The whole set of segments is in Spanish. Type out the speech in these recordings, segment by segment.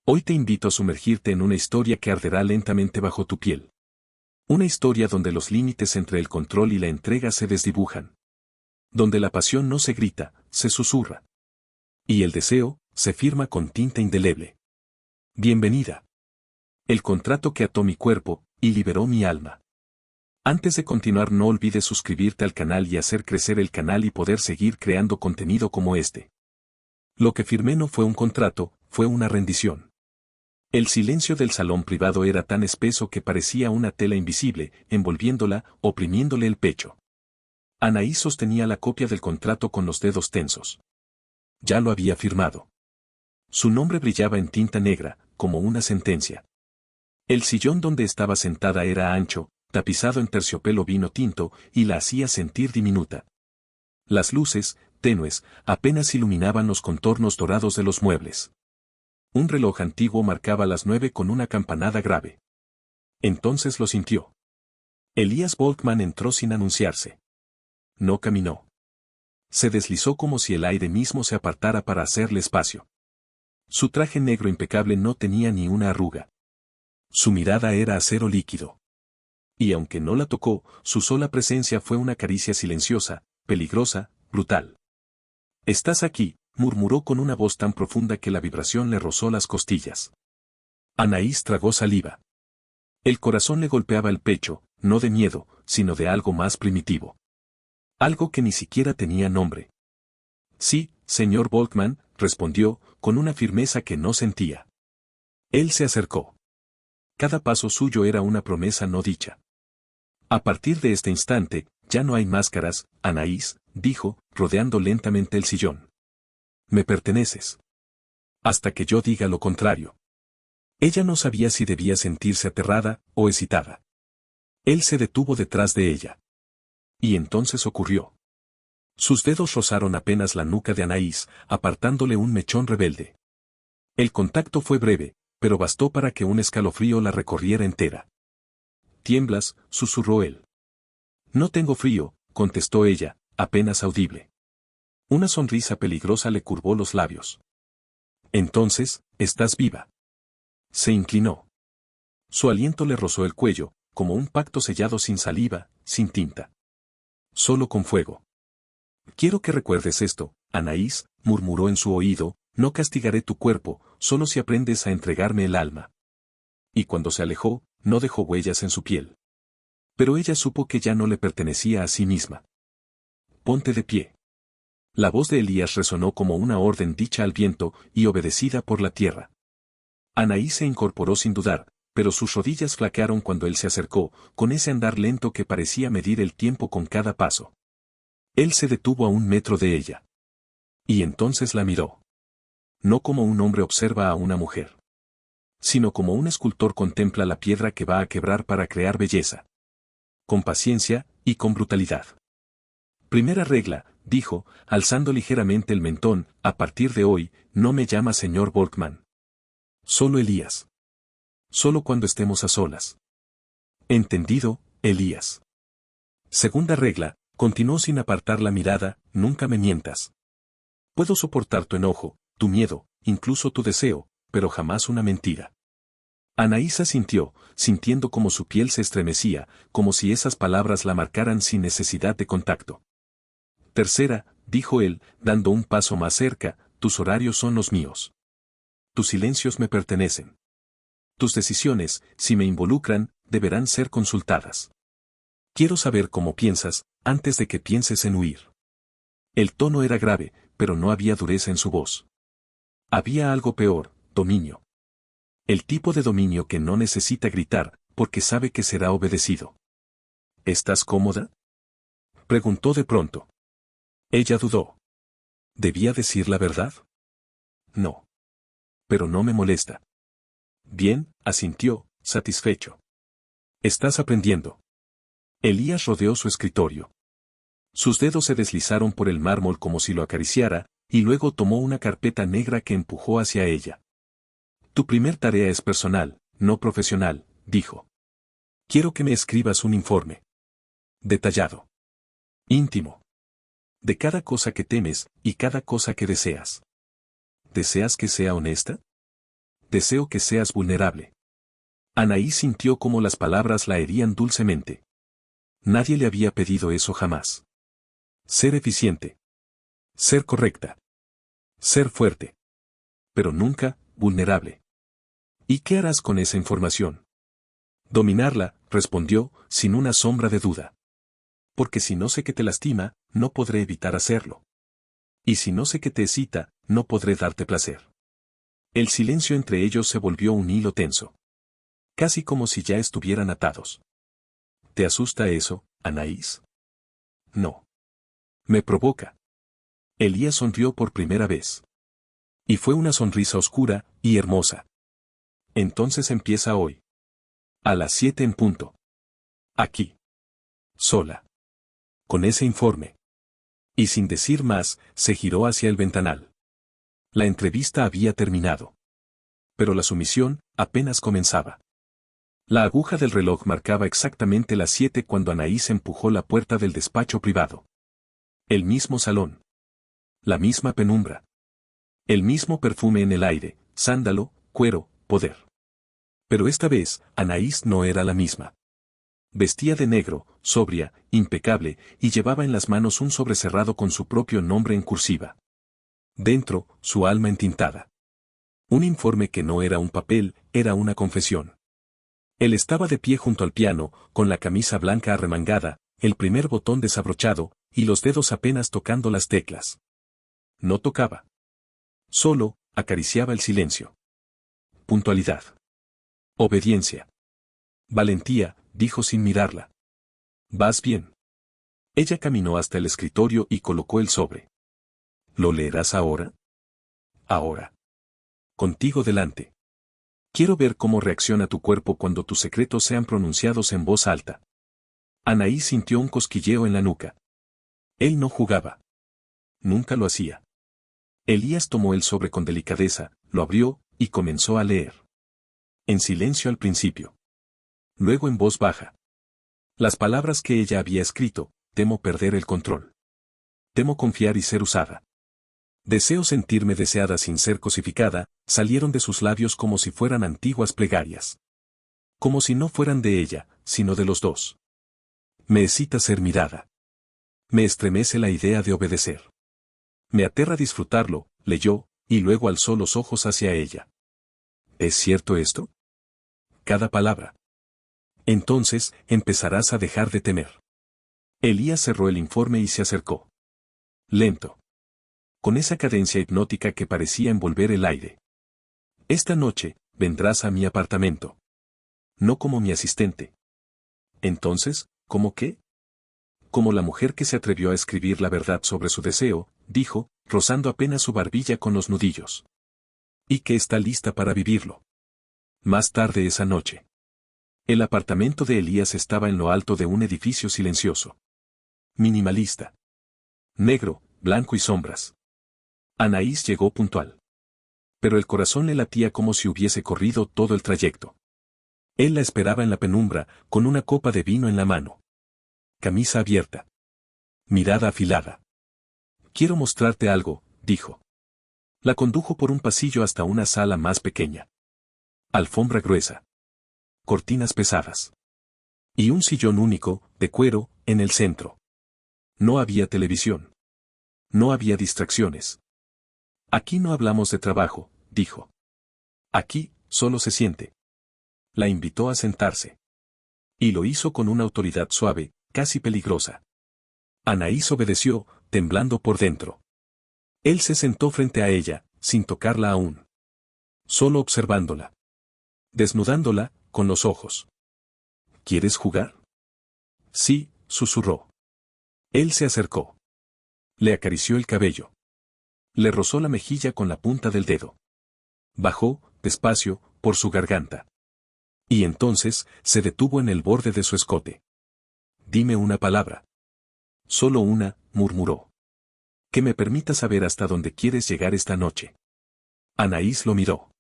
Hoy te invito a sumergirte en una historia que arderá lentamente bajo tu piel. Una historia donde los límites entre el control y la entrega se desdibujan. Donde la pasión no se grita, se susurra. Y el deseo, se firma con tinta indeleble. Bienvenida. El contrato que ató mi cuerpo, y liberó mi alma. Antes de continuar, no olvides suscribirte al canal y hacer crecer el canal y poder seguir creando contenido como este. Lo que firmé no fue un contrato, fue una rendición. El silencio del salón privado era tan espeso que parecía una tela invisible, envolviéndola, oprimiéndole el pecho. Anaís sostenía la copia del contrato con los dedos tensos. Ya lo había firmado. Su nombre brillaba en tinta negra, como una sentencia. El sillón donde estaba sentada era ancho, tapizado en terciopelo vino tinto, y la hacía sentir diminuta. Las luces, tenues, apenas iluminaban los contornos dorados de los muebles. Un reloj antiguo marcaba las 9 con una campanada grave. Entonces lo sintió. Elías Volkmann entró sin anunciarse. No caminó. Se deslizó como si el aire mismo se apartara para hacerle espacio. Su traje negro impecable no tenía ni una arruga. Su mirada era acero líquido. Y aunque no la tocó, su sola presencia fue una caricia silenciosa, peligrosa, brutal. «Estás aquí», murmuró con una voz tan profunda que la vibración le rozó las costillas. Anaís tragó saliva. El corazón le golpeaba el pecho, no de miedo, sino de algo más primitivo. Algo que ni siquiera tenía nombre. «Sí, señor Volkmann», respondió, con una firmeza que no sentía. Él se acercó. Cada paso suyo era una promesa no dicha. «A partir de este instante, ya no hay máscaras, Anaís», dijo, rodeando lentamente el sillón. «Me perteneces. Hasta que yo diga lo contrario». Ella no sabía si debía sentirse aterrada o excitada. Él se detuvo detrás de ella. Y entonces ocurrió. Sus dedos rozaron apenas la nuca de Anaís, apartándole un mechón rebelde. El contacto fue breve, pero bastó para que un escalofrío la recorriera entera. «¿Tiemblas?», susurró él. «No tengo frío», contestó ella, apenas audible. Una sonrisa peligrosa le curvó los labios. «Entonces, estás viva». Se inclinó. Su aliento le rozó el cuello, como un pacto sellado sin saliva, sin tinta. Solo con fuego. «Quiero que recuerdes esto, Anaís», murmuró en su oído, «no castigaré tu cuerpo, solo si aprendes a entregarme el alma». Y cuando se alejó, no dejó huellas en su piel. Pero ella supo que ya no le pertenecía a sí misma. «Ponte de pie». La voz de Elías resonó como una orden dicha al viento y obedecida por la tierra. Anaís se incorporó sin dudar, pero sus rodillas flaquearon cuando él se acercó, con ese andar lento que parecía medir el tiempo con cada paso. Él se detuvo a 1 metro de ella. Y entonces la miró. No como un hombre observa a una mujer, sino como un escultor contempla la piedra que va a quebrar para crear belleza. Con paciencia, y con brutalidad. «Primera regla», dijo, alzando ligeramente el mentón, «a partir de hoy, no me llamas señor Volkmann. Solo Elías. Solo cuando estemos a solas». «Entendido, Elías». Segunda regla, continuó sin apartar la mirada, «nunca me mientas. Puedo soportar tu enojo, tu miedo, incluso tu deseo, pero jamás una mentira». Anaís asintió, sintiendo como su piel se estremecía, como si esas palabras la marcaran sin necesidad de contacto. «Tercera», dijo él, dando un paso más cerca, «tus horarios son los míos. Tus silencios me pertenecen. Tus decisiones, si me involucran, deberán ser consultadas. Quiero saber cómo piensas, antes de que pienses en huir». El tono era grave, pero no había dureza en su voz. Había algo peor, dominio. El tipo de dominio que no necesita gritar, porque sabe que será obedecido. «¿Estás cómoda?», preguntó de pronto. Ella dudó. ¿Debía decir la verdad? No. Pero no me molesta. «Bien», asintió, satisfecho. «Estás aprendiendo». Elías rodeó su escritorio. Sus dedos se deslizaron por el mármol como si lo acariciara, y luego tomó una carpeta negra que empujó hacia ella. «Tu primer tarea es personal, no profesional», dijo. «Quiero que me escribas un informe. Detallado. Íntimo. De cada cosa que temes, y cada cosa que deseas». «¿Deseas que sea honesta?». Deseo que seas vulnerable. Anaís sintió como las palabras la herían dulcemente. Nadie le había pedido eso jamás. Ser eficiente. Ser correcta. Ser fuerte. Pero nunca, vulnerable. ¿Y qué harás con esa información? Dominarla, respondió, sin una sombra de duda. Porque si no sé que te lastima, no podré evitar hacerlo. Y si no sé que te excita, no podré darte placer. El silencio entre ellos se volvió un hilo tenso. Casi como si ya estuvieran atados. ¿Te asusta eso, Anaís? No. Me provoca. Elías sonrió por primera vez. Y fue una sonrisa oscura y hermosa. Entonces empieza hoy. A las 7 en punto. Aquí. Sola. Con ese informe. Y sin decir más, se giró hacia el ventanal. La entrevista había terminado. Pero la sumisión apenas comenzaba. La aguja del reloj marcaba exactamente las 7 cuando Anaís empujó la puerta del despacho privado. El mismo salón. La misma penumbra. El mismo perfume en el aire, sándalo, cuero, poder. Pero esta vez, Anaís no era la misma. Vestía de negro, sobria, impecable, y llevaba en las manos un sobre cerrado con su propio nombre en cursiva. Dentro, su alma entintada. Un informe que no era un papel, era una confesión. Él estaba de pie junto al piano, con la camisa blanca arremangada, el primer botón desabrochado, y los dedos apenas tocando las teclas. No tocaba. Solo, acariciaba el silencio. Puntualidad. Obediencia. Valentía, dijo sin mirarla. ¿Vas bien? Ella caminó hasta el escritorio y colocó el sobre. ¿Lo leerás ahora? Ahora. Contigo delante. Quiero ver cómo reacciona tu cuerpo cuando tus secretos sean pronunciados en voz alta. Anaís sintió un cosquilleo en la nuca. Él no jugaba. Nunca lo hacía. Elías tomó el sobre con delicadeza, lo abrió, y comenzó a leer. En silencio al principio. Luego en voz baja. Las palabras que ella había escrito: temo perder el control. Temo confiar y ser usada. Deseo sentirme deseada sin ser cosificada, salieron de sus labios como si fueran antiguas plegarias. Como si no fueran de ella, sino de los dos. Me excita ser mirada. Me estremece la idea de obedecer. Me aterra disfrutarlo, leyó, y luego alzó los ojos hacia ella. ¿Es cierto esto? Cada palabra. Entonces, empezarás a dejar de temer. Elías cerró el informe y se acercó. Lento. Con esa cadencia hipnótica que parecía envolver el aire. Esta noche, vendrás a mi apartamento. No como mi asistente. Entonces, ¿cómo qué? Como la mujer que se atrevió a escribir la verdad sobre su deseo, dijo, rozando apenas su barbilla con los nudillos. Y que está lista para vivirlo. Más tarde esa noche. El apartamento de Elías estaba en lo alto de un edificio silencioso. Minimalista. Negro, blanco y sombras. Anaís llegó puntual. Pero el corazón le latía como si hubiese corrido todo el trayecto. Él la esperaba en la penumbra, con una copa de vino en la mano. Camisa abierta. Mirada afilada. Quiero mostrarte algo, dijo. La condujo por un pasillo hasta una sala más pequeña. Alfombra gruesa. Cortinas pesadas. Y un sillón único, de cuero, en el centro. No había televisión. No había distracciones. Aquí no hablamos de trabajo, dijo. Aquí, solo se siente. La invitó a sentarse. Y lo hizo con una autoridad suave, casi peligrosa. Anaís obedeció, temblando por dentro. Él se sentó frente a ella, sin tocarla aún. Solo observándola. Desnudándola, con los ojos. ¿Quieres jugar? Sí, susurró. Él se acercó. Le acarició el cabello. Le rozó la mejilla con la punta del dedo. Bajó, despacio, por su garganta. Y entonces, se detuvo en el borde de su escote. Dime una palabra. Solo una, murmuró. Que me permita saber hasta dónde quieres llegar esta noche. Anaís lo miró.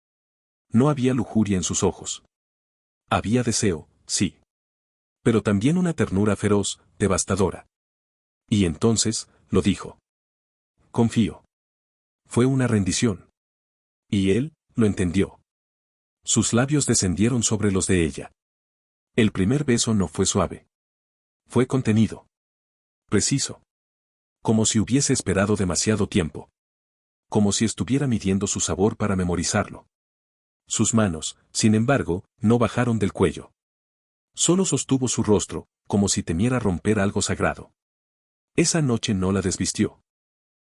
No había lujuria en sus ojos. Había deseo, sí. Pero también una ternura feroz, devastadora. Y entonces, lo dijo. Confío. Fue una rendición. Y él, lo entendió. Sus labios descendieron sobre los de ella. El primer beso no fue suave. Fue contenido. Preciso. Como si hubiese esperado demasiado tiempo. Como si estuviera midiendo su sabor para memorizarlo. Sus manos, sin embargo, no bajaron del cuello. Solo sostuvo su rostro, como si temiera romper algo sagrado. Esa noche no la desvistió.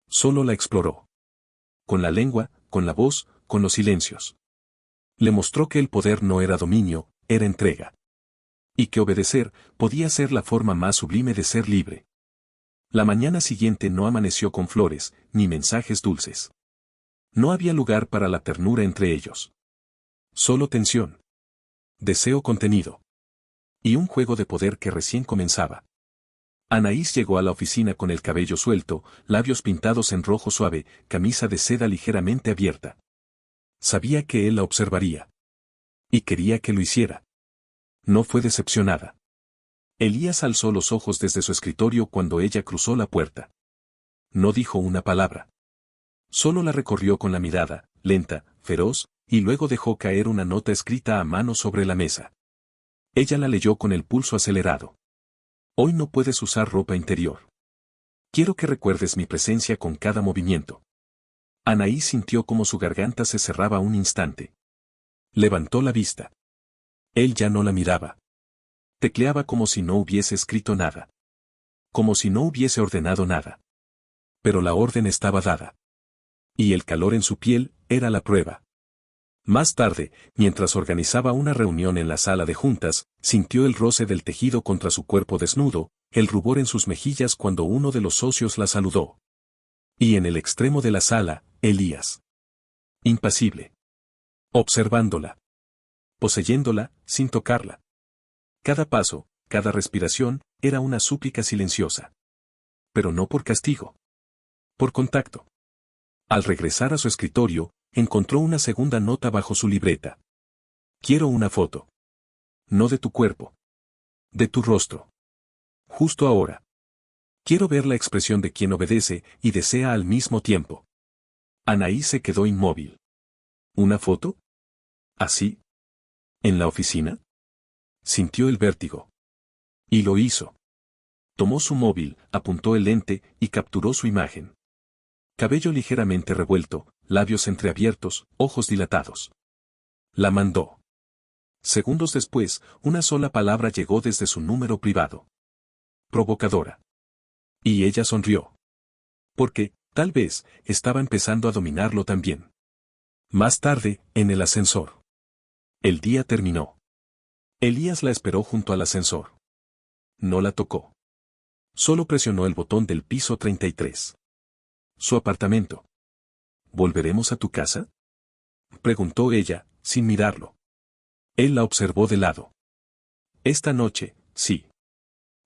Solo la exploró. Con la lengua, con la voz, con los silencios. Le mostró que el poder no era dominio, era entrega. Y que obedecer podía ser la forma más sublime de ser libre. La mañana siguiente no amaneció con flores, ni mensajes dulces. No había lugar para la ternura entre ellos. Solo tensión. Deseo contenido. Y un juego de poder que recién comenzaba. Anaís llegó a la oficina con el cabello suelto, labios pintados en rojo suave, camisa de seda ligeramente abierta. Sabía que él la observaría. Y quería que lo hiciera. No fue decepcionada. Elías alzó los ojos desde su escritorio cuando ella cruzó la puerta. No dijo una palabra. Solo la recorrió con la mirada, lenta, feroz, y luego dejó caer una nota escrita a mano sobre la mesa. Ella la leyó con el pulso acelerado. Hoy no puedes usar ropa interior. Quiero que recuerdes mi presencia con cada movimiento. Anaí sintió como su garganta se cerraba un instante. Levantó la vista. Él ya no la miraba. Tecleaba como si no hubiese escrito nada. Como si no hubiese ordenado nada. Pero la orden estaba dada. Y el calor en su piel era la prueba. Más tarde, mientras organizaba una reunión en la sala de juntas, sintió el roce del tejido contra su cuerpo desnudo, el rubor en sus mejillas cuando uno de los socios la saludó. Y en el extremo de la sala, Elías. Impasible. Observándola. Poseyéndola, sin tocarla. Cada paso, cada respiración, era una súplica silenciosa. Pero no por castigo. Por contacto. Al regresar a su escritorio, encontró una segunda nota bajo su libreta. Quiero una foto. No de tu cuerpo. De tu rostro. Justo ahora. Quiero ver la expresión de quien obedece y desea al mismo tiempo. Anaí se quedó inmóvil. ¿Una foto? ¿Así? ¿En la oficina? Sintió el vértigo. Y lo hizo. Tomó su móvil, apuntó el lente y capturó su imagen. Cabello ligeramente revuelto, labios entreabiertos, ojos dilatados. La mandó. Segundos después, una sola palabra llegó desde su número privado. Provocadora. Y ella sonrió. Porque, tal vez, estaba empezando a dominarlo también. Más tarde, en el ascensor. El día terminó. Elías la esperó junto al ascensor. No la tocó. Solo presionó el botón del piso 33. Su apartamento. ¿Volveremos a tu casa? Preguntó ella, sin mirarlo. Él la observó de lado. Esta noche, sí.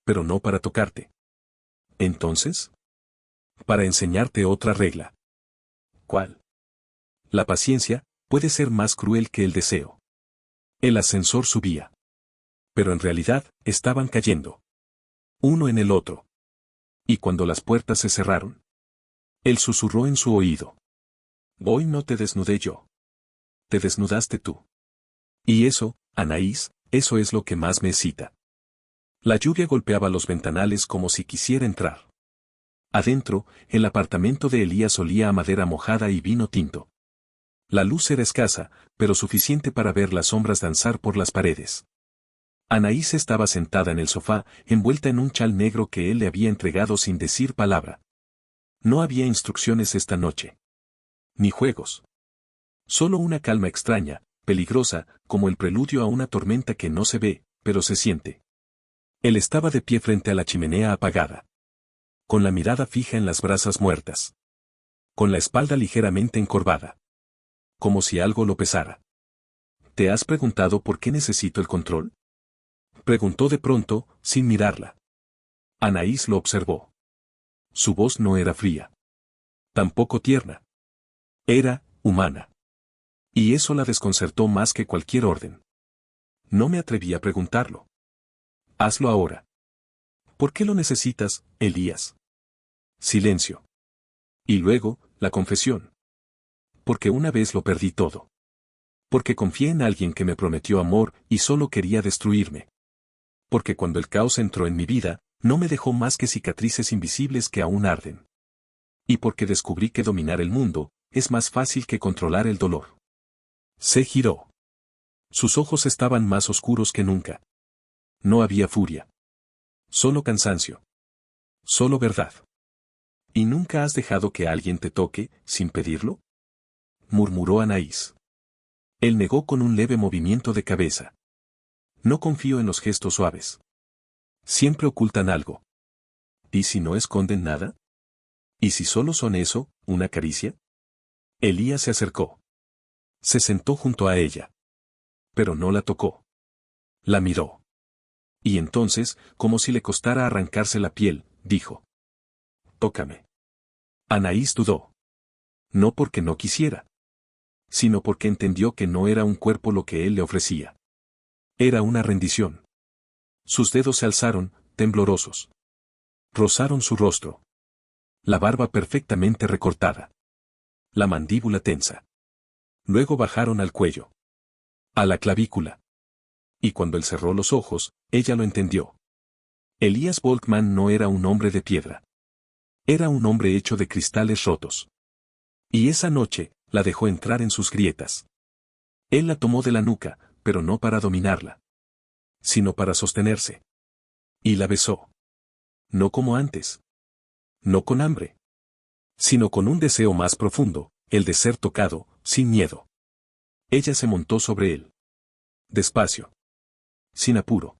Pero no para tocarte. ¿Entonces? Para enseñarte otra regla. ¿Cuál? La paciencia puede ser más cruel que el deseo. El ascensor subía. Pero en realidad, estaban cayendo. Uno en el otro. Y cuando las puertas se cerraron, él susurró en su oído. Hoy no te desnudé yo. Te desnudaste tú. Y eso, Anaís, eso es lo que más me excita. La lluvia golpeaba los ventanales como si quisiera entrar. Adentro, el apartamento de Elías olía a madera mojada y vino tinto. La luz era escasa, pero suficiente para ver las sombras danzar por las paredes. Anaís estaba sentada en el sofá, envuelta en un chal negro que él le había entregado sin decir palabra. No había instrucciones esta noche. Ni juegos. Solo una calma extraña, peligrosa, como el preludio a una tormenta que no se ve, pero se siente. Él estaba de pie frente a la chimenea apagada. Con la mirada fija en las brasas muertas. Con la espalda ligeramente encorvada. Como si algo lo pesara. ¿Te has preguntado por qué necesito el control? Preguntó de pronto, sin mirarla. Anaís lo observó. Su voz no era fría. Tampoco tierna. Era, humana. Y eso la desconcertó más que cualquier orden. No me atreví a preguntarlo. Hazlo ahora. ¿Por qué lo necesitas, Elías? Silencio. Y luego, la confesión. Porque una vez lo perdí todo. Porque confié en alguien que me prometió amor y solo quería destruirme. Porque cuando el caos entró en mi vida, no me dejó más que cicatrices invisibles que aún arden. Y porque descubrí que dominar el mundo es más fácil que controlar el dolor. Se giró. Sus ojos estaban más oscuros que nunca. No había furia. Solo cansancio. Solo verdad. ¿Y nunca has dejado que alguien te toque, sin pedirlo? Murmuró Anaís. Él negó con un leve movimiento de cabeza. No confío en los gestos suaves. Siempre ocultan algo. ¿Y si no esconden nada? ¿Y si solo son eso, una caricia? Elías se acercó. Se sentó junto a ella. Pero no la tocó. La miró. Y entonces, como si le costara arrancarse la piel, dijo: tócame. Anaís dudó. No porque no quisiera, sino porque entendió que no era un cuerpo lo que él le ofrecía. Era una rendición. Sus dedos se alzaron, temblorosos. Rozaron su rostro. La barba perfectamente recortada. La mandíbula tensa. Luego bajaron al cuello. A la clavícula. Y cuando él cerró los ojos, ella lo entendió. Elías Volkmann no era un hombre de piedra. Era un hombre hecho de cristales rotos. Y esa noche, la dejó entrar en sus grietas. Él la tomó de la nuca, pero no para dominarla, sino para sostenerse. Y la besó. No como antes. No con hambre. Sino con un deseo más profundo, el de ser tocado, sin miedo. Ella se montó sobre él. Despacio. Sin apuro.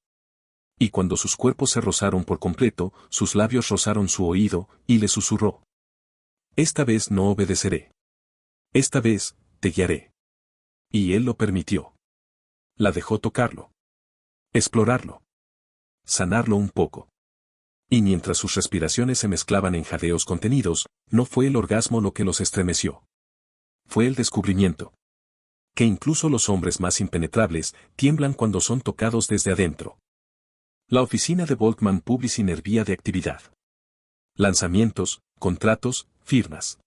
Y cuando sus cuerpos se rozaron por completo, sus labios rozaron su oído, y le susurró: esta vez no obedeceré. Esta vez, te guiaré. Y él lo permitió. La dejó tocarlo. Explorarlo. Sanarlo un poco. Y mientras sus respiraciones se mezclaban en jadeos contenidos, no fue el orgasmo lo que los estremeció. Fue el descubrimiento. Que incluso los hombres más impenetrables tiemblan cuando son tocados desde adentro. La oficina de Volkmann Publishing hervía de actividad. Lanzamientos, contratos, firmas.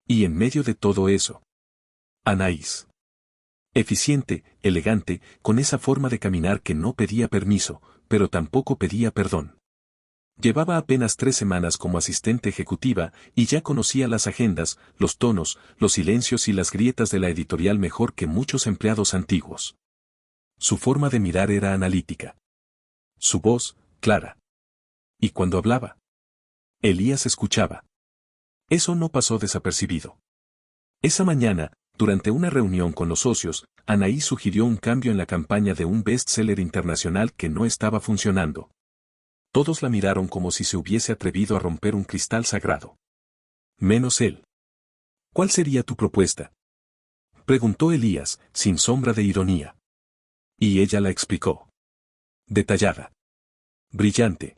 Y en medio de todo eso, Anaís. Eficiente, elegante, con esa forma de caminar que no pedía permiso, pero tampoco pedía perdón. Llevaba apenas 3 semanas como asistente ejecutiva y ya conocía las agendas, los tonos, los silencios y las grietas de la editorial mejor que muchos empleados antiguos. Su forma de mirar era analítica. Su voz, clara. Y cuando hablaba, Elías escuchaba. Eso no pasó desapercibido. Esa mañana, durante una reunión con los socios, Anaí sugirió un cambio en la campaña de un bestseller internacional que no estaba funcionando. Todos la miraron como si se hubiese atrevido a romper un cristal sagrado. Menos él. ¿Cuál sería tu propuesta?, preguntó Elías, sin sombra de ironía. Y ella la explicó. Detallada. Brillante.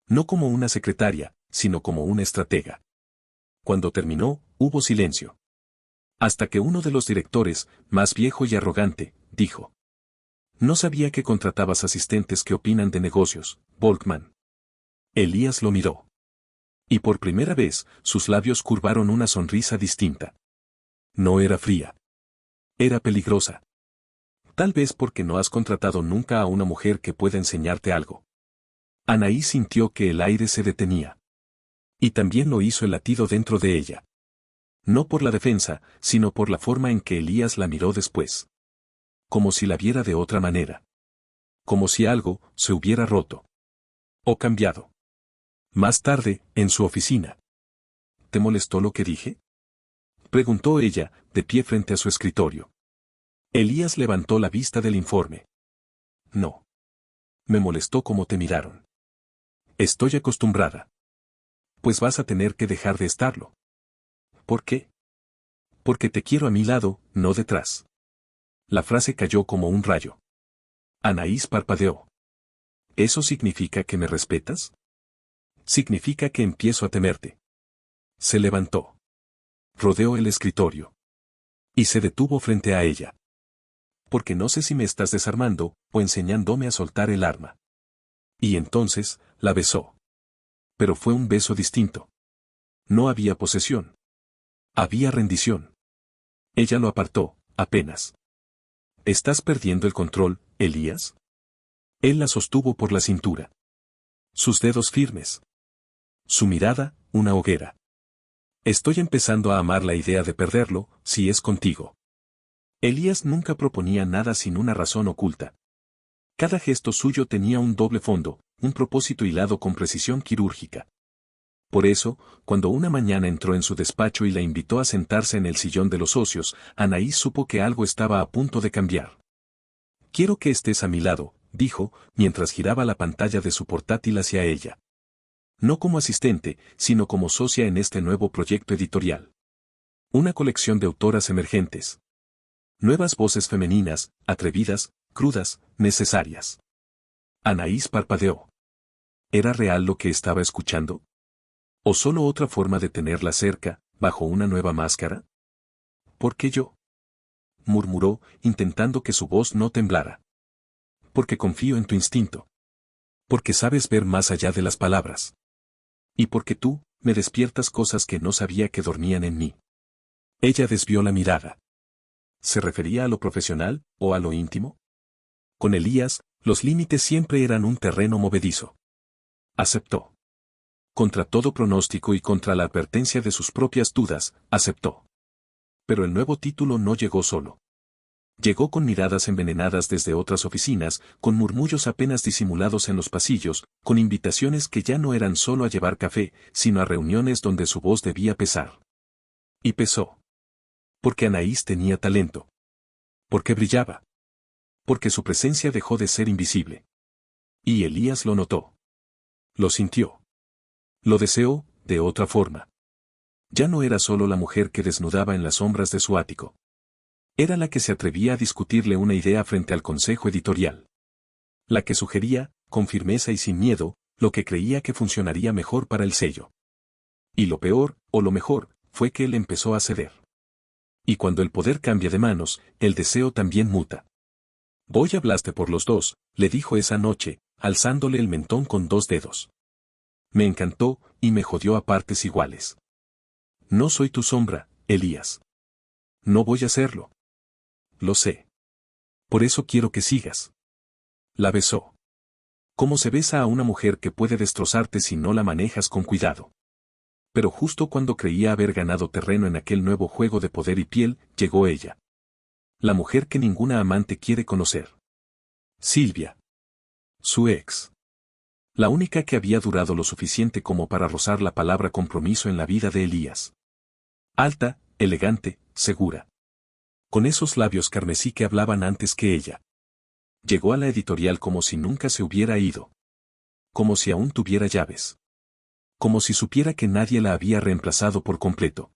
No como una secretaria, sino como una estratega. Cuando terminó, hubo silencio. Hasta que uno de los directores, más viejo y arrogante, dijo: no sabía que contratabas asistentes que opinan de negocios, Volkmann. Elías lo miró. Y por primera vez, sus labios curvaron una sonrisa distinta. No era fría. Era peligrosa. Tal vez porque no has contratado nunca a una mujer que pueda enseñarte algo. Anaí sintió que el aire se detenía. Y también lo hizo el latido dentro de ella. No por la defensa, sino por la forma en que Elías la miró después. Como si la viera de otra manera. Como si algo se hubiera roto. O cambiado. Más tarde, en su oficina. ¿Te molestó lo que dije?, preguntó ella, de pie frente a su escritorio. Elías levantó la vista del informe. No. Me molestó cómo te miraron. Estoy acostumbrada. Pues vas a tener que dejar de estarlo. ¿Por qué? Porque te quiero a mi lado, no detrás. La frase cayó como un rayo. Anaís parpadeó. ¿Eso significa que me respetas? Significa que empiezo a temerte. Se levantó. Rodeó el escritorio. Y se detuvo frente a ella. Porque no sé si me estás desarmando, o enseñándome a soltar el arma. Y entonces, la besó. Pero fue un beso distinto. No había posesión. Había rendición. Ella lo apartó, apenas. ¿Estás perdiendo el control, Elías? Él la sostuvo por la cintura. Sus dedos firmes. Su mirada, una hoguera. Estoy empezando a amar la idea de perderlo, si es contigo. Elías nunca proponía nada sin una razón oculta. Cada gesto suyo tenía un doble fondo, un propósito hilado con precisión quirúrgica. Por eso, cuando una mañana entró en su despacho y la invitó a sentarse en el sillón de los socios, Anaís supo que algo estaba a punto de cambiar. Quiero que estés a mi lado, dijo, mientras giraba la pantalla de su portátil hacia ella. No como asistente, sino como socia en este nuevo proyecto editorial. Una colección de autoras emergentes. Nuevas voces femeninas, atrevidas, crudas, necesarias. Anaís parpadeó. ¿Era real lo que estaba escuchando? ¿O solo otra forma de tenerla cerca, bajo una nueva máscara? ¿Por qué yo? Murmuró, intentando que su voz no temblara. Porque confío en tu instinto. Porque sabes ver más allá de las palabras. Y porque tú, me despiertas cosas que no sabía que dormían en mí. Ella desvió la mirada. ¿Se refería a lo profesional, o a lo íntimo? Con Elías, los límites siempre eran un terreno movedizo. Aceptó. Contra todo pronóstico y contra la advertencia de sus propias dudas, aceptó. Pero el nuevo título no llegó solo. Llegó con miradas envenenadas desde otras oficinas, con murmullos apenas disimulados en los pasillos, con invitaciones que ya no eran solo a llevar café, sino a reuniones donde su voz debía pesar. Y pesó. Porque Anaís tenía talento. Porque brillaba. Porque su presencia dejó de ser invisible. Y Elías lo notó. Lo sintió. Lo deseó, de otra forma. Ya no era solo la mujer que desnudaba en las sombras de su ático. Era la que se atrevía a discutirle una idea frente al consejo editorial. La que sugería, con firmeza y sin miedo, lo que creía que funcionaría mejor para el sello. Y lo peor, o lo mejor, fue que él empezó a ceder. Y cuando el poder cambia de manos, el deseo también muta. Voy hablaste por los dos, le dijo esa noche, alzándole el mentón con 2 dedos. Me encantó, y me jodió a partes iguales. No soy tu sombra, Elías. No voy a serlo. Lo sé. Por eso quiero que sigas. La besó. Como se besa a una mujer que puede destrozarte si no la manejas con cuidado. Pero justo cuando creía haber ganado terreno en aquel nuevo juego de poder y piel, llegó ella. La mujer que ninguna amante quiere conocer. Silvia. Su ex. La única que había durado lo suficiente como para rozar la palabra compromiso en la vida de Elías. Alta, elegante, segura. Con esos labios carmesí que hablaban antes que ella. Llegó a la editorial como si nunca se hubiera ido. Como si aún tuviera llaves. Como si supiera que nadie la había reemplazado por completo.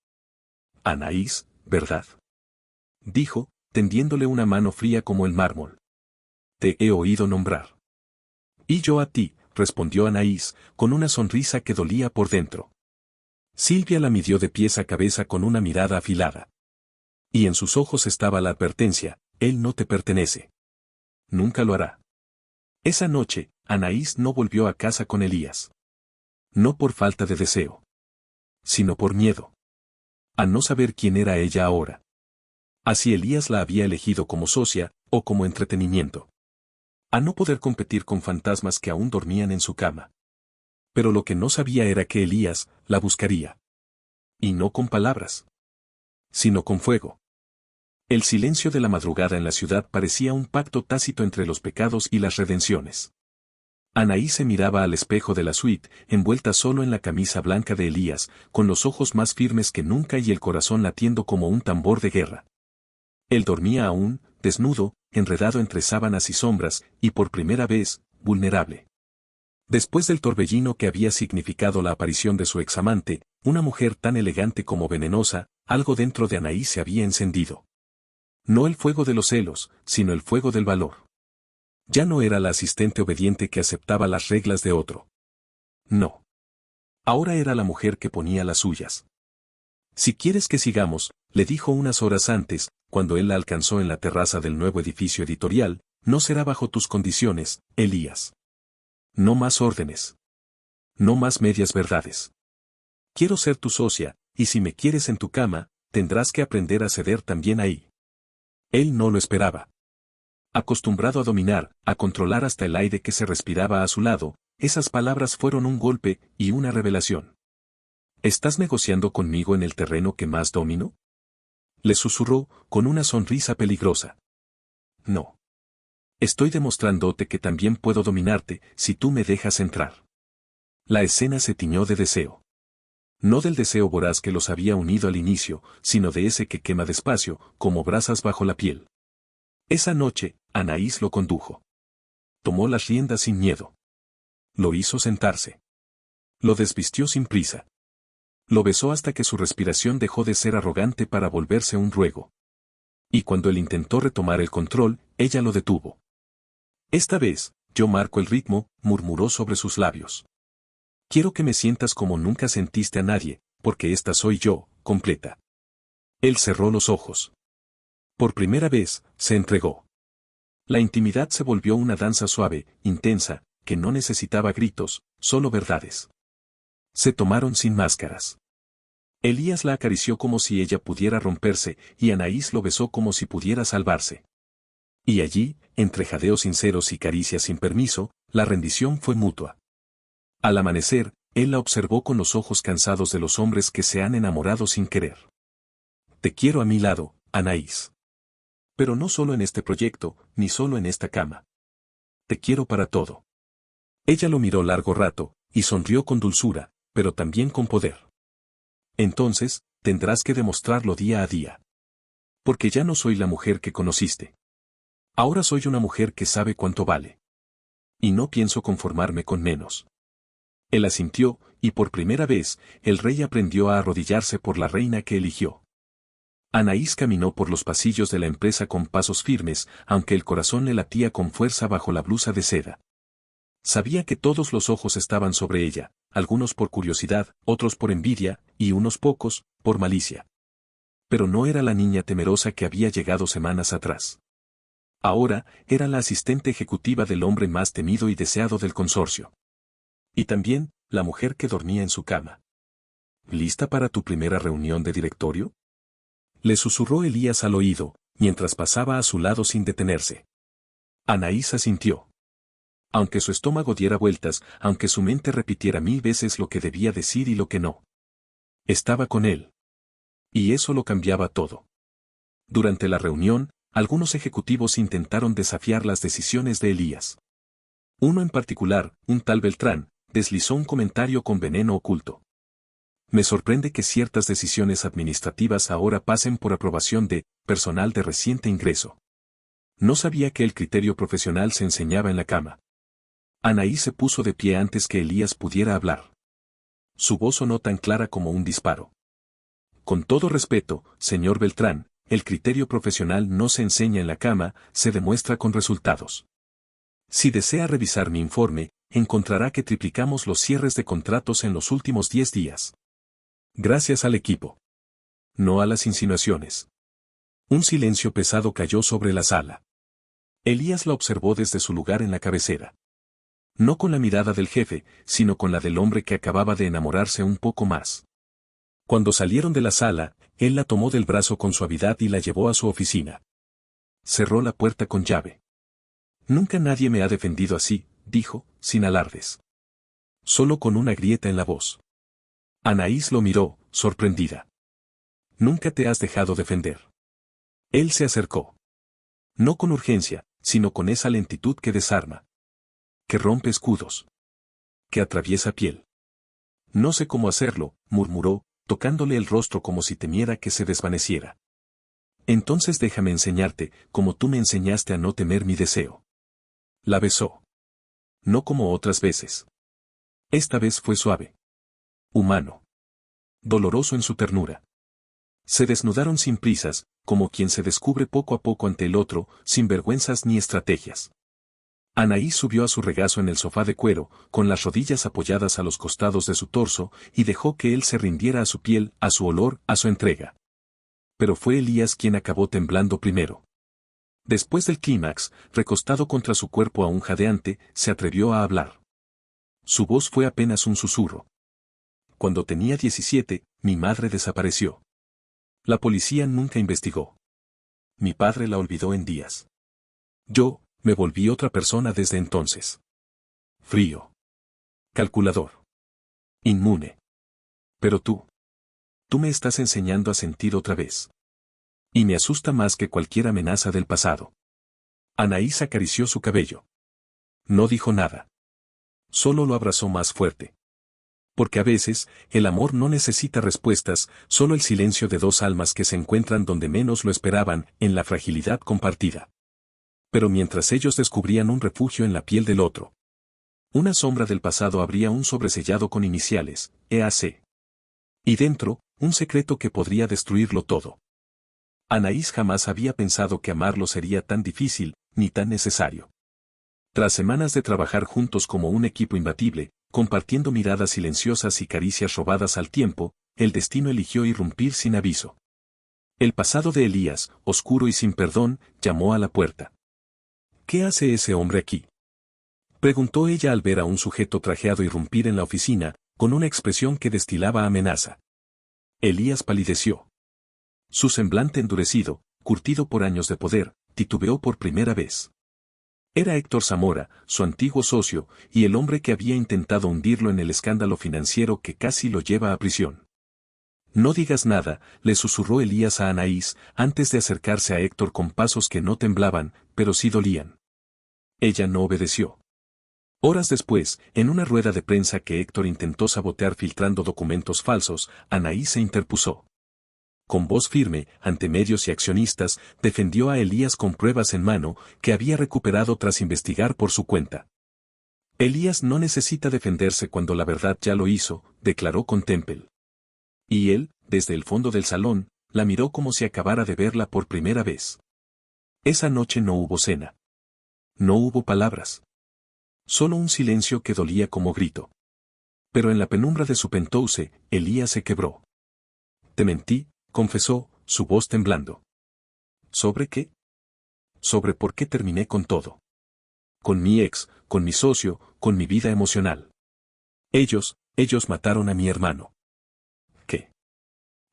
Anaís, ¿verdad? Dijo, tendiéndole una mano fría como el mármol. Te he oído nombrar. Y yo a ti, respondió Anaís, con una sonrisa que dolía por dentro. Silvia la midió de pies a cabeza con una mirada afilada. Y en sus ojos estaba la advertencia, él no te pertenece. Nunca lo hará. Esa noche, Anaís no volvió a casa con Elías. No por falta de deseo. Sino por miedo. A no saber quién era ella ahora. A si Elías la había elegido como socia, o como entretenimiento. A no poder competir con fantasmas que aún dormían en su cama. Pero lo que no sabía era que Elías la buscaría. Y no con palabras. Sino con fuego. El silencio de la madrugada en la ciudad parecía un pacto tácito entre los pecados y las redenciones. Anaís se miraba al espejo de la suite, envuelta solo en la camisa blanca de Elías, con los ojos más firmes que nunca y el corazón latiendo como un tambor de guerra. Él dormía aún, desnudo, enredado entre sábanas y sombras, y por primera vez, vulnerable. Después del torbellino que había significado la aparición de su examante, una mujer tan elegante como venenosa, algo dentro de Anaís se había encendido. No el fuego de los celos, sino el fuego del valor. Ya no era la asistente obediente que aceptaba las reglas de otro. No. Ahora era la mujer que ponía las suyas. Si quieres que sigamos, le dijo unas horas antes, cuando él la alcanzó en la terraza del nuevo edificio editorial, no será bajo tus condiciones, Elías. No más órdenes. No más medias verdades. Quiero ser tu socia, y si me quieres en tu cama, tendrás que aprender a ceder también ahí. Él no lo esperaba. Acostumbrado a dominar, a controlar hasta el aire que se respiraba a su lado, esas palabras fueron un golpe y una revelación. ¿Estás negociando conmigo en el terreno que más domino? Le susurró, con una sonrisa peligrosa. No. Estoy demostrándote que también puedo dominarte si tú me dejas entrar. La escena se tiñó de deseo. No del deseo voraz que los había unido al inicio, sino de ese que quema despacio, como brasas bajo la piel. Esa noche, Anaís lo condujo. Tomó las riendas sin miedo. Lo hizo sentarse. Lo desvistió sin prisa. Lo besó hasta que su respiración dejó de ser arrogante para volverse un ruego. Y cuando él intentó retomar el control, ella lo detuvo. Esta vez, yo marco el ritmo, murmuró sobre sus labios. Quiero que me sientas como nunca sentiste a nadie, porque esta soy yo, completa. Él cerró los ojos. Por primera vez, se entregó. La intimidad se volvió una danza suave, intensa, que no necesitaba gritos, solo verdades. Se tomaron sin máscaras. Elías la acarició como si ella pudiera romperse, y Anaís lo besó como si pudiera salvarse. Y allí, entre jadeos sinceros y caricias sin permiso, la rendición fue mutua. Al amanecer, él la observó con los ojos cansados de los hombres que se han enamorado sin querer. Te quiero a mi lado, Anaís. Pero no solo en este proyecto, ni solo en esta cama. Te quiero para todo. Ella lo miró largo rato, y sonrió con dulzura, pero también con poder. Entonces, tendrás que demostrarlo día a día. Porque ya no soy la mujer que conociste. Ahora soy una mujer que sabe cuánto vale. Y no pienso conformarme con menos. Él asintió, y por primera vez, el rey aprendió a arrodillarse por la reina que eligió. Anaís caminó por los pasillos de la empresa con pasos firmes, aunque el corazón le latía con fuerza bajo la blusa de seda. Sabía que todos los ojos estaban sobre ella, algunos por curiosidad, otros por envidia, y unos pocos, por malicia. Pero no era la niña temerosa que había llegado semanas atrás. Ahora, era la asistente ejecutiva del hombre más temido y deseado del consorcio. Y también, la mujer que dormía en su cama. ¿Lista para tu primera reunión de directorio? Le susurró Elías al oído, mientras pasaba a su lado sin detenerse. Anaís asintió. Aunque su estómago diera vueltas, aunque su mente repitiera 1000 veces lo que debía decir y lo que no. Estaba con él. Y eso lo cambiaba todo. Durante la reunión, algunos ejecutivos intentaron desafiar las decisiones de Elías. Uno en particular, un tal Beltrán, deslizó un comentario con veneno oculto. Me sorprende que ciertas decisiones administrativas ahora pasen por aprobación de personal de reciente ingreso. No sabía que el criterio profesional se enseñaba en la cama. Anaí se puso de pie antes que Elías pudiera hablar. Su voz sonó tan clara como un disparo. Con todo respeto, señor Beltrán, el criterio profesional no se enseña en la cama, se demuestra con resultados. Si desea revisar mi informe, encontrará que triplicamos los cierres de contratos en los últimos 10 días. Gracias al equipo. No a las insinuaciones. Un silencio pesado cayó sobre la sala. Elías la observó desde su lugar en la cabecera. No con la mirada del jefe, sino con la del hombre que acababa de enamorarse un poco más. Cuando salieron de la sala, él la tomó del brazo con suavidad y la llevó a su oficina. Cerró la puerta con llave. Nunca nadie me ha defendido así, dijo, sin alardes. Solo con una grieta en la voz. Anaís lo miró, sorprendida. Nunca te has dejado defender. Él se acercó. No con urgencia, sino con esa lentitud que desarma. Que rompe escudos. Que atraviesa piel. No sé cómo hacerlo, murmuró, tocándole el rostro como si temiera que se desvaneciera. Entonces déjame enseñarte, como tú me enseñaste a no temer mi deseo. La besó. No como otras veces. Esta vez fue suave. Humano. Doloroso en su ternura. Se desnudaron sin prisas, como quien se descubre poco a poco ante el otro, sin vergüenzas ni estrategias. Anaís subió a su regazo en el sofá de cuero, con las rodillas apoyadas a los costados de su torso, y dejó que él se rindiera a su piel, a su olor, a su entrega. Pero fue Elías quien acabó temblando primero. Después del clímax, recostado contra su cuerpo aún jadeante, se atrevió a hablar. Su voz fue apenas un susurro. Cuando tenía 17, mi madre desapareció. La policía nunca investigó. Mi padre la olvidó en días. Yo, me volví otra persona desde entonces. Frío. Calculador. Inmune. Pero tú me estás enseñando a sentir otra vez. Y me asusta más que cualquier amenaza del pasado. Anaís acarició su cabello. No dijo nada. Solo lo abrazó más fuerte. Porque a veces, el amor no necesita respuestas, solo el silencio de dos almas que se encuentran donde menos lo esperaban, en la fragilidad compartida. Pero mientras ellos descubrían un refugio en la piel del otro, una sombra del pasado abría un sobresellado con iniciales, EAC. Y dentro, un secreto que podría destruirlo todo. Anaís jamás había pensado que amarlo sería tan difícil, ni tan necesario. Tras semanas de trabajar juntos como un equipo imbatible, compartiendo miradas silenciosas y caricias robadas al tiempo, el destino eligió irrumpir sin aviso. El pasado de Elías, oscuro y sin perdón, llamó a la puerta. ¿Qué hace ese hombre aquí?, preguntó ella al ver a un sujeto trajeado irrumpir en la oficina, con una expresión que destilaba amenaza. Elías palideció. Su semblante endurecido, curtido por años de poder, titubeó por primera vez. Era Héctor Zamora, su antiguo socio, y el hombre que había intentado hundirlo en el escándalo financiero que casi lo lleva a prisión. No digas nada, le susurró Elías a Anaís, antes de acercarse a Héctor con pasos que no temblaban, pero sí dolían. Ella no obedeció. Horas después, en una rueda de prensa que Héctor intentó sabotear filtrando documentos falsos, Anaís se interpuso. Con voz firme, ante medios y accionistas, defendió a Elías con pruebas en mano, que había recuperado tras investigar por su cuenta. Elías no necesita defenderse cuando la verdad ya lo hizo, declaró con Temple. Y él, desde el fondo del salón, la miró como si acabara de verla por primera vez. Esa noche no hubo cena. No hubo palabras. Solo un silencio que dolía como grito. Pero en la penumbra de su penthouse, Elías se quebró. Te mentí, confesó, su voz temblando. ¿Sobre qué? Sobre por qué terminé con todo. Con mi ex, con mi socio, con mi vida emocional. Ellos mataron a mi hermano. ¿Qué?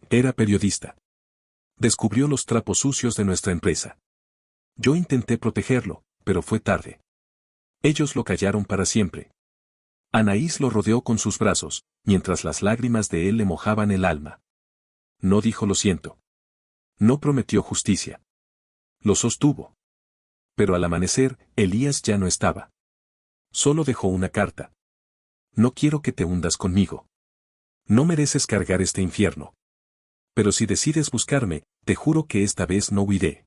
Era periodista. Descubrió los trapos sucios de nuestra empresa. Yo intenté protegerlo, pero fue tarde. Ellos lo callaron para siempre. Anaís lo rodeó con sus brazos, mientras las lágrimas de él le mojaban el alma. No dijo lo siento. No prometió justicia. Lo sostuvo. Pero al amanecer, Elías ya no estaba. Solo dejó una carta. No quiero que te hundas conmigo. No mereces cargar este infierno. Pero si decides buscarme, te juro que esta vez no huiré.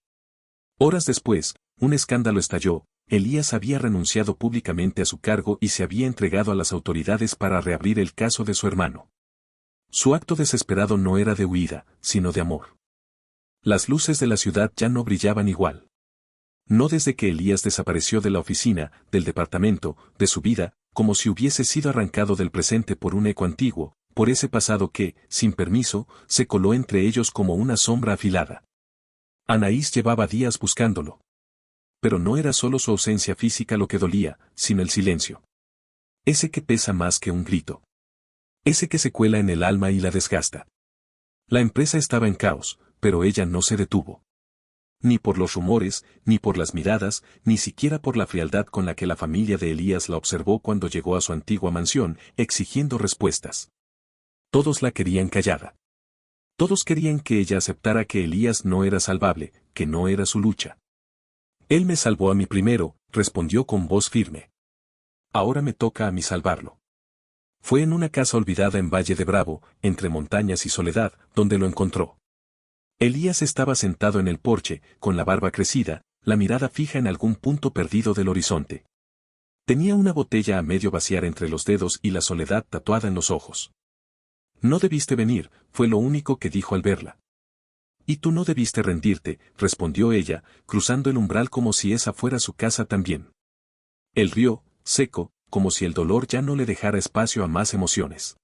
Horas después, un escándalo estalló. Elías había renunciado públicamente a su cargo y se había entregado a las autoridades para reabrir el caso de su hermano. Su acto desesperado no era de huida, sino de amor. Las luces de la ciudad ya no brillaban igual. No desde que Elías desapareció de la oficina, del departamento, de su vida, como si hubiese sido arrancado del presente por un eco antiguo, por ese pasado que, sin permiso, se coló entre ellos como una sombra afilada. Anaís llevaba días buscándolo. Pero no era solo su ausencia física lo que dolía, sino el silencio. Ese que pesa más que un grito. Ese que se cuela en el alma y la desgasta. La empresa estaba en caos, pero ella no se detuvo. Ni por los rumores, ni por las miradas, ni siquiera por la frialdad con la que la familia de Elías la observó cuando llegó a su antigua mansión, exigiendo respuestas. Todos la querían callada. Todos querían que ella aceptara que Elías no era salvable, que no era su lucha. Él me salvó a mí primero, respondió con voz firme. Ahora me toca a mí salvarlo. Fue en una casa olvidada en Valle de Bravo, entre montañas y soledad, donde lo encontró. Elías estaba sentado en el porche, con la barba crecida, la mirada fija en algún punto perdido del horizonte. Tenía una botella a medio vaciar entre los dedos y la soledad tatuada en los ojos. No debiste venir, fue lo único que dijo al verla. Y tú no debiste rendirte, respondió ella, cruzando el umbral como si esa fuera su casa también. Él rió, seco, como si el dolor ya no le dejara espacio a más emociones.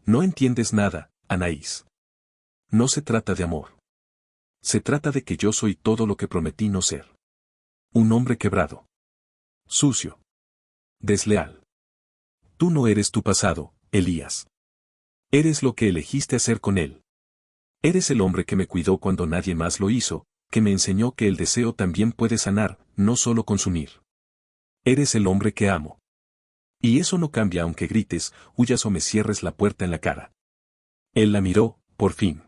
No entiendes nada, Anaís. No se trata de amor. Se trata de que yo soy todo lo que prometí no ser. Un hombre quebrado. Sucio. Desleal. Tú no eres tu pasado, Elías. Eres lo que elegiste hacer con él. Eres el hombre que me cuidó cuando nadie más lo hizo, que me enseñó que el deseo también puede sanar, no solo consumir. Eres el hombre que amo. Y eso no cambia aunque grites, huyas o me cierres la puerta en la cara. Él la miró, por fin.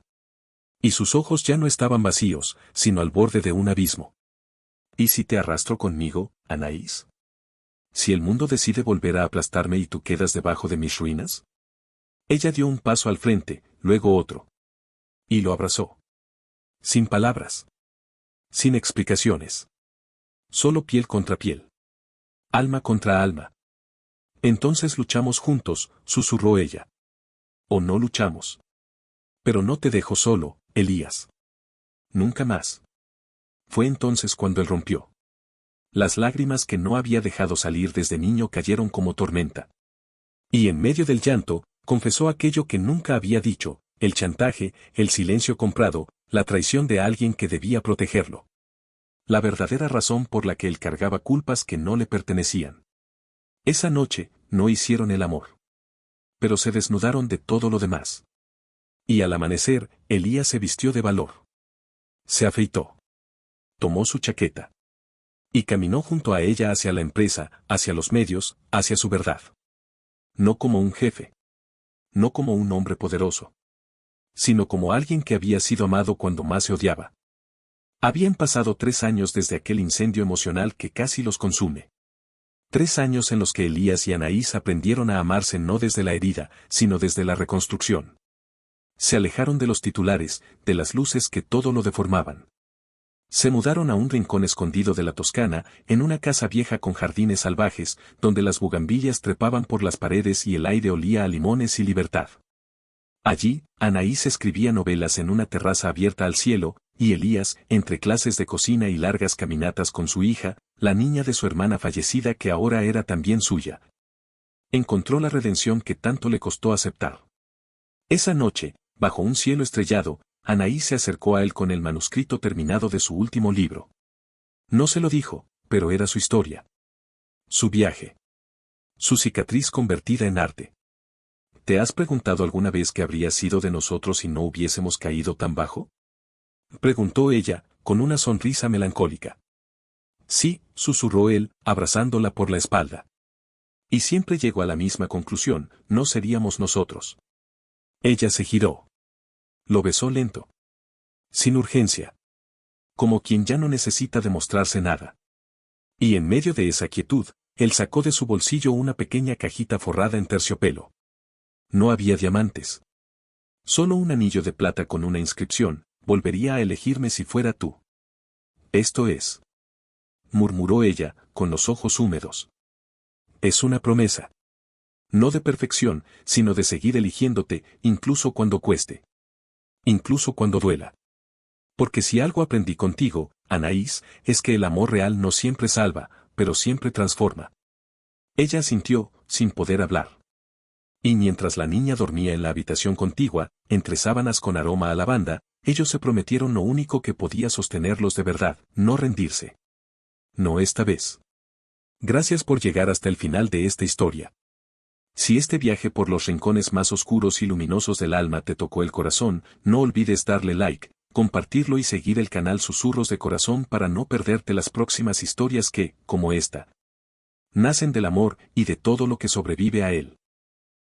Y sus ojos ya no estaban vacíos, sino al borde de un abismo. ¿Y si te arrastro conmigo, Anaís? ¿Si el mundo decide volver a aplastarme y tú quedas debajo de mis ruinas? Ella dio un paso al frente, luego otro. Y lo abrazó. Sin palabras. Sin explicaciones. Solo piel contra piel. Alma contra alma. Entonces luchamos juntos, susurró ella. O no luchamos. Pero no te dejo solo, Elías. Nunca más. Fue entonces cuando él rompió. Las lágrimas que no había dejado salir desde niño cayeron como tormenta. Y en medio del llanto, confesó aquello que nunca había dicho, el chantaje, el silencio comprado, la traición de alguien que debía protegerlo. La verdadera razón por la que él cargaba culpas que no le pertenecían. Esa noche, no hicieron el amor. Pero se desnudaron de todo lo demás. Y al amanecer, Elías se vistió de valor. Se afeitó. Tomó su chaqueta. Y caminó junto a ella hacia la empresa, hacia los medios, hacia su verdad. No como un jefe. No como un hombre poderoso. Sino como alguien que había sido amado cuando más se odiaba. Habían pasado 3 años desde aquel incendio emocional que casi los consume. 3 años en los que Elías y Anaís aprendieron a amarse no desde la herida, sino desde la reconstrucción. Se alejaron de los titulares, de las luces que todo lo deformaban. Se mudaron a un rincón escondido de la Toscana, en una casa vieja con jardines salvajes, donde las bugambillas trepaban por las paredes y el aire olía a limones y libertad. Allí, Anaís escribía novelas en una terraza abierta al cielo, y Elías, entre clases de cocina y largas caminatas con su hija, la niña de su hermana fallecida que ahora era también suya. Encontró la redención que tanto le costó aceptar. Esa noche, bajo un cielo estrellado, Anaís se acercó a él con el manuscrito terminado de su último libro. No se lo dijo, pero era su historia. Su viaje. Su cicatriz convertida en arte. ¿Te has preguntado alguna vez qué habría sido de nosotros si no hubiésemos caído tan bajo? Preguntó ella, con una sonrisa melancólica. Sí, susurró él, abrazándola por la espalda. Y siempre llegó a la misma conclusión, no seríamos nosotros. Ella se giró. Lo besó lento. Sin urgencia. Como quien ya no necesita demostrarse nada. Y en medio de esa quietud, él sacó de su bolsillo una pequeña cajita forrada en terciopelo. No había diamantes. Solo un anillo de plata con una inscripción, volvería a elegirme si fuera tú. Esto es. Murmuró ella, con los ojos húmedos. Es una promesa. No de perfección, sino de seguir eligiéndote, incluso cuando cueste. Incluso cuando duela. Porque si algo aprendí contigo, Anaís, es que el amor real no siempre salva, pero siempre transforma. Ella asintió, sin poder hablar. Y mientras la niña dormía en la habitación contigua, entre sábanas con aroma a lavanda, ellos se prometieron lo único que podía sostenerlos de verdad, no rendirse. No esta vez. Gracias por llegar hasta el final de esta historia. Si este viaje por los rincones más oscuros y luminosos del alma te tocó el corazón, no olvides darle like, compartirlo y seguir el canal Susurros de Corazón para no perderte las próximas historias que, como esta, nacen del amor y de todo lo que sobrevive a él.